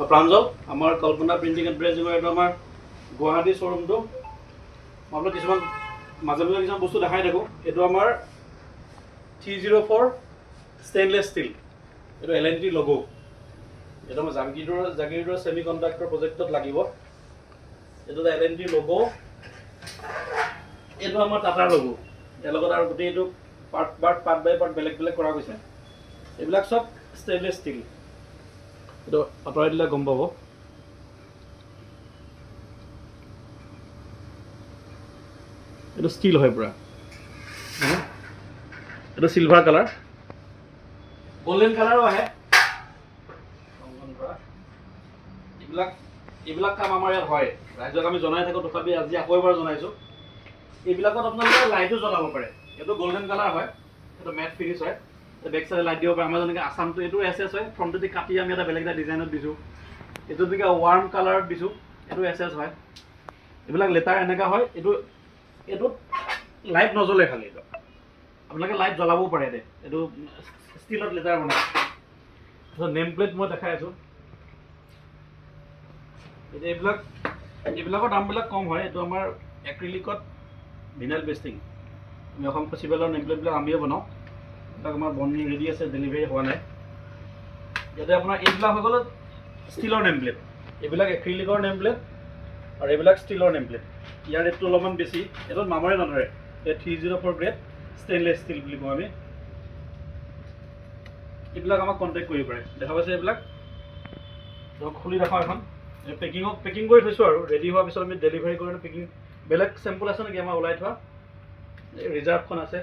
প্ৰাঞ্জল আমাৰ কল্পনা printing and প্ৰেজিঙৰ এইটো আমাৰ গুৱাহাটী শ্ব'ৰুমটো মই আপোনাক কিছুমান মাজে মাজে কিছুমান বস্তু দেখাই থাকোঁ এইটো আমাৰ 304 ষ্টেইনলেছ ষ্টীল এইটো LNT লগো এইটো আমাৰ জাগিৰোডৰ ছেমি কণ্ডাক্টৰ প্ৰজেক্টত লাগিব এইটো LNT লগো এইটো আমাৰ টাটাৰ লগো ইয়াৰ লগত আৰু গোটেই এইটো পাৰ্ট বাই পাৰ্ট বেলেগ বেলেগ কৰা গৈছে এইবিলাক চব ষ্টেইনলেছ ষ্টীল এইটো আঁতৰাই দিলে গম পাব এইটো ষ্টীল হয় পুৰা এইটো চিলভাৰ কালাৰ গোল্ডেন কালাৰো আহে এইবিলাক কাম আমাৰ ইয়াত হয় ৰাইজক আমি জনাই থাকোঁ তথাপি আজি আকৌ এবাৰ জনাইছোঁ এইবিলাকত আপোনালোকে লাইটো জ্বলাব পাৰে এইটো গোল্ডেন কালাৰ হয় এইটো মেট ফিনিছ হয় বেক চাইডে লাইট দিব পাৰে আমাৰ যেনেকৈ আছামটো এইটো SS হয় ফ্ৰণ্টেদি কাটি আমি এটা বেলেগ এটা ডিজাইনত দিছোঁ এইটো যেনেকৈ ৱাৰ্ম কালাৰত দিছোঁ এইটো SS হয় এইবিলাক লেটাৰ এনেকুৱা হয় এইটোত লাইট নজ্বলে খালি এইটো আপোনালোকে লাইট জ্বলাবও পাৰে এইটো ষ্টিলত লেটাৰ বনায় তাৰপিছত নেম প্লেট মই দেখাই আছোঁ এতিয়া এইবিলাকৰ দামবিলাক কম হয় এইটো আমাৰ এক্ৰিলিকত ভিনাইল পেষ্টিং আমি অসম ফেষ্টিভেলৰ নেম প্লেটবিলাক আমিয়ে বনাওঁ এইবিলাক আমাৰ বনি ৰেডি আছে ডেলিভাৰী হোৱা নাই ইয়াতে আপোনাৰ এইবিলাক হৈ গ'ল ষ্টীলৰ নেম প্লেট এইবিলাক এক্ৰিলিকৰ নেম প্লেট আৰু এইবিলাক ষ্টীলৰ নেম প্লেট ইয়াৰ ৰেটটো অলপমান বেছি এইটোত মামৰে নধৰে এই 304 গ্ৰেড ষ্টেইনলেছ ষ্টীল বুলি কওঁ আমি এইবিলাক আমাক কণ্টেক্ট কৰিব পাৰে দেখা পাইছে এইবিলাক খুলি দেখাওঁ এখন পেকিং কৰি থৈছোঁ আৰু ৰেডি হোৱাৰ পিছত আমি ডেলিভাৰী কৰি পেকিং বেলেগ চেম্পল আছে নেকি আমাৰ ওলাই থোৱা ৰিজাৰ্ভখন আছে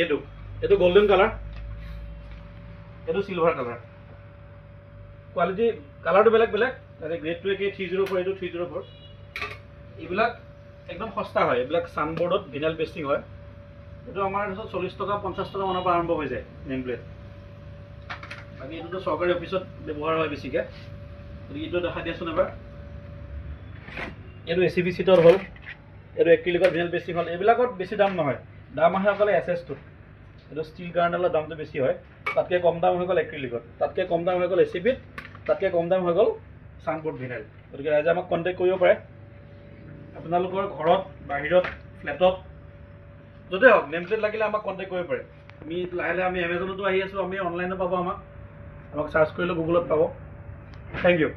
এইটো গোল্ডেন কালাৰ এইটো চিলভাৰ কালাৰ কোৱালিটি কালাৰটো বেলেগ বেলেগ তাতে গ্ৰেডটো একেই 304 এইটো 304 এইবিলাক একদম সস্তা হয় এইবিলাক ছানবোৰ্ডত ভিনাইল পেষ্টিং হয় এইটো আমাৰ 40 টকা 50 টকা মানৰ পৰা আৰম্ভ হৈ যায় নেম প্লেট বাকী এইটোতো চৰকাৰী অফিচত ব্যৱহাৰ হয় বেছিকৈ গতিকে এইটো দেখা দিয়াচোন এবাৰ এইটো ACB চিটৰ হ'ল এইটো এক্ৰিলিকত ভিনাইল পেষ্টিং হ'ল এইবিলাকত বেছি দাম নহয় দাম আহে অকল SS-টোত এইটো ষ্টীল গাৰ্নেলৰ দামটো বেছি হয় তাতকৈ কম দাম হৈ গ'ল এক্ৰিলিকত তাতকৈ কম দাম হৈ গ'ল ACB-ত তাতকৈ কম দাম হৈ গ'ল ছানবোৰ্ড ভিনাইল গতিকে ৰাইজে আমাক কণ্টেক্ট কৰিব পাৰে আপোনালোকৰ ঘৰত বাহিৰত ফ্লেটত য'তে হওক নেম প্লেট লাগিলে আমাক কণ্টেক্ট কৰিব পাৰে আমি লাহে লাহে আমি এমেজনতো আহি আছোঁ আমি অনলাইনত পাব আমাক চাৰ্চ কৰিলে গুগলত পাব থেংক ইউ